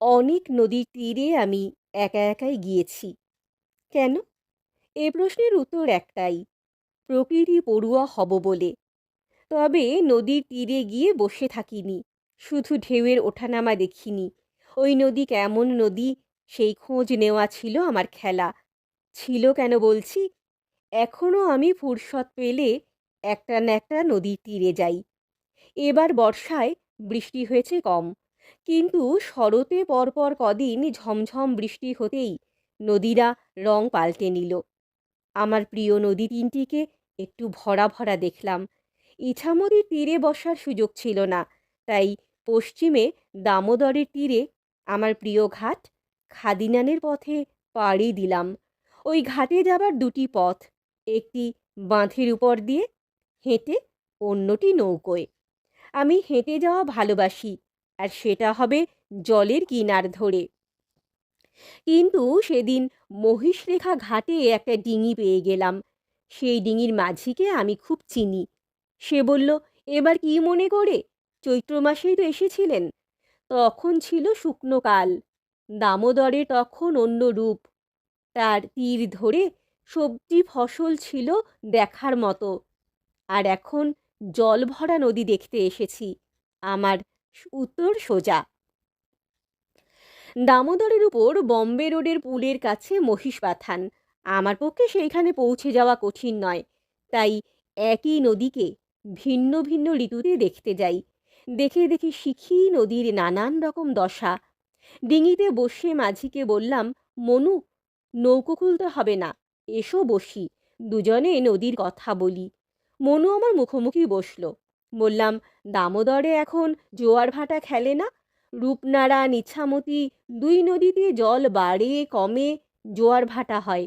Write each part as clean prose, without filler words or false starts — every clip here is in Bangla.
অনেক নদীর তীরে আমি একা একাই গিয়েছি। কেন? এ প্রশ্নের উত্তর একটাই, প্রকৃতি পড়ুয়া হব বলে। তবে নদীর তীরে গিয়ে বসে থাকিনি, শুধু ঢেউয়ের ওঠানামা দেখিনি। ওই নদী কেমন নদী, সেই খোঁজ নেওয়া ছিল আমার খেলা। ছিল কেন বলছি, এখনো আমি ফুরসত পেলে একটা না একটা নদীর তীরে যাই। এবার বর্ষায় বৃষ্টি হয়েছে কম, কিন্তু শরতে পরপর কদিন ঝমঝম বৃষ্টি হতেই নদীরা রং পাল্টে নিল। আমার প্রিয় নদী তিনটিকে একটু ভরা ভরা দেখলাম। ইছামতির তীরে বসার সুযোগ ছিল না, তাই পশ্চিমে দামোদরের তীরে আমার প্রিয় ঘাট খাদিনানের পথে পাড়ি দিলাম। ওই ঘাটে যাবার দুটি পথ, একটি বাঁধের উপর দিয়ে হেঁটে, অন্যটি নৌকোয়। আমি হেঁটে যাওয়া ভালোবাসি, আর সেটা হবে জলের কিনার ধরে। কিন্তু সেদিন মহিষরেখা ঘাটে একটা ডিঙি পেয়ে গেলাম। সেই ডিঙির মাঝিকে আমি খুব চিনি। সে বলল, এবার কি মনে করে? চৈত্র মাসেই তো এসেছিলেন। তখন ছিল শুকনো কাল, দামোদরে তখন অন্য রূপ। তার তীর ধরে সবজি ফসল ছিল দেখার মতো। আর এখন জল ভরা নদী দেখতে এসেছি। আমার উত্তর সোজা। দামোদরের উপর বম্বে রোডের পুলের কাছে মহিষবাথান। আমার পক্ষে সেইখানে পৌঁছে যাওয়া কঠিন নয়, তাই একই নদীকে ভিন্ন ভিন্ন ঋতুতে দেখতে যাই। দেখে দেখে শিখি নদীর নানান রকম দশা। ডিঙিতে বসে মাঝিকে বললাম, মনু, নৌকো খুলতে হবে না, এসো বসি, দুজনে নদীর কথা বলি। মনু আমার মুখোমুখি বসল। বললাম, দামোদরে এখন জোয়ার ভাটা খেলে না? রূপনারায়ণ, ইছামতি দুই নদীতে জল বাড়ে কমে, জোয়ার ভাটা হয়।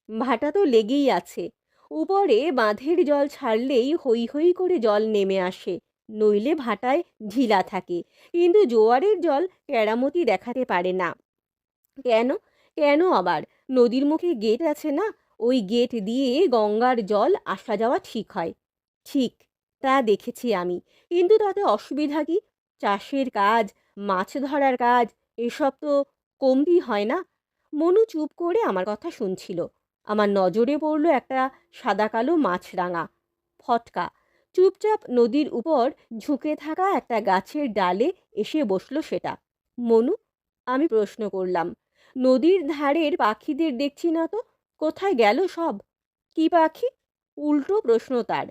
ভাটা তো লেগেই আছে। উপরে বাঁধের জল ছাড়লেই হৈ হৈ করে জল নেমে আসে, নইলে ভাটায় ঢিলা থাকে। কিন্তু জোয়ারের জল কেরামতি দেখাতে পারে না। কেন? কেন আবার? নদীর মুখে গেট আছে না, ওই গেট দিয়ে গঙ্গার জল আসা যাওয়া ঠিক হয়। ঠিক, তা দেখেছি আমি। কিন্তু তাতে অসুবিধা কি? চাষের কাজ, মাছ ধরার কাজ, এসব তো কমতি হয় না। মনু চুপ করে আমার কথা শুনছিল। আমার নজরে পড়ল একটা সাদা কালো মাছরাঙা ফটকা, চুপচাপ নদীর উপর ঝুঁকে থাকা একটা গাছের ডালে এসে বসলো সেটা। মনু, আমি প্রশ্ন করলাম, নদীর ধারের পাখিদের দেখছি না তো, কোথায় গেল সব? কি পাখি? উল্টো প্রশ্ন তার।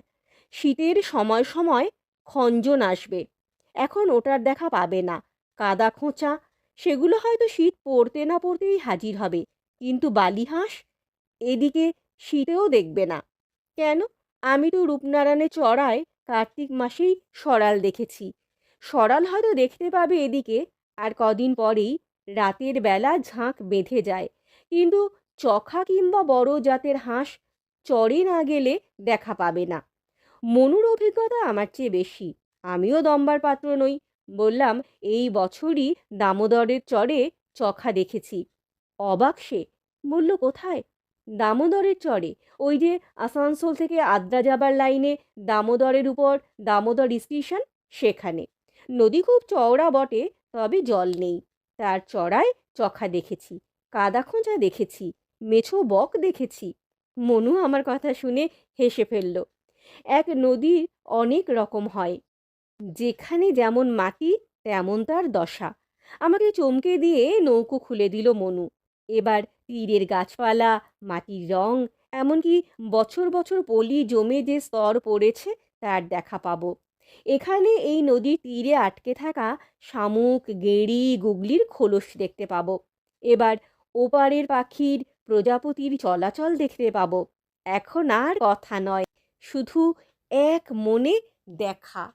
শীতের সময় সময় খঞ্জন আসবে, এখন ওটার দেখা পাবে না। কাদা খোঁচা, সেগুলো হয়তো শীত পড়তে না পড়তেই হাজির হবে। কিন্তু বালিহাঁস এদিকে শীতেও দেখবে না। কেন? আমি তো রূপনারায়ণে চড়ায় কার্তিক মাসেই সরাল দেখেছি। সরাল হয়তো দেখতে পাবে এদিকে, আর কদিন পরেই রাতের বেলা ঝাঁক বেঁধে যায়। কিন্তু চখা কিংবা বড় জাতের হাঁস চড়ে না গেলে দেখা পাবে না। মনুর অভিজ্ঞতা আমার চেয়ে বেশি, আমিও দম্বার পাত্র নই। বললাম, এই বছরই দামোদরের চরে চখা দেখেছি। অবাক সে, বলল, কোথায়? দামোদরের চরে, ওই যে আসানসোল থেকে আদ্রা যাবার লাইনে দামোদরের উপর দামোদর স্টেশন, সেখানে। নদী খুব চওড়া বটে, তবে জল নেই। তার চড়ায় চখা দেখেছি, কাদা খোঁজা দেখেছি, মেছো বক দেখেছি। মনু আমার কথা শুনে হেসে ফেলল। এক নদীর অনেক রকম হয়, যেখানে যেমন মাটি তেমন তার দশা। আমাকে চমকে দিয়ে নৌকো খুলে দিল মনু। এবার তীরের গাছপালা, মাটির রং, এমনকি বছর বছর পলি জমে যে স্তর পড়েছে তার দেখা পাবো। এখানে এই নদীর তীরে আটকে থাকা শামুক, গেঁড়ি, গুগলির খোলস দেখতে পাবো। এবার ওপারের পাখির, প্রজাপতির চলাচল দেখতে পাবো। এখন আর কথা নয়, শুধু এক মনে দেখা।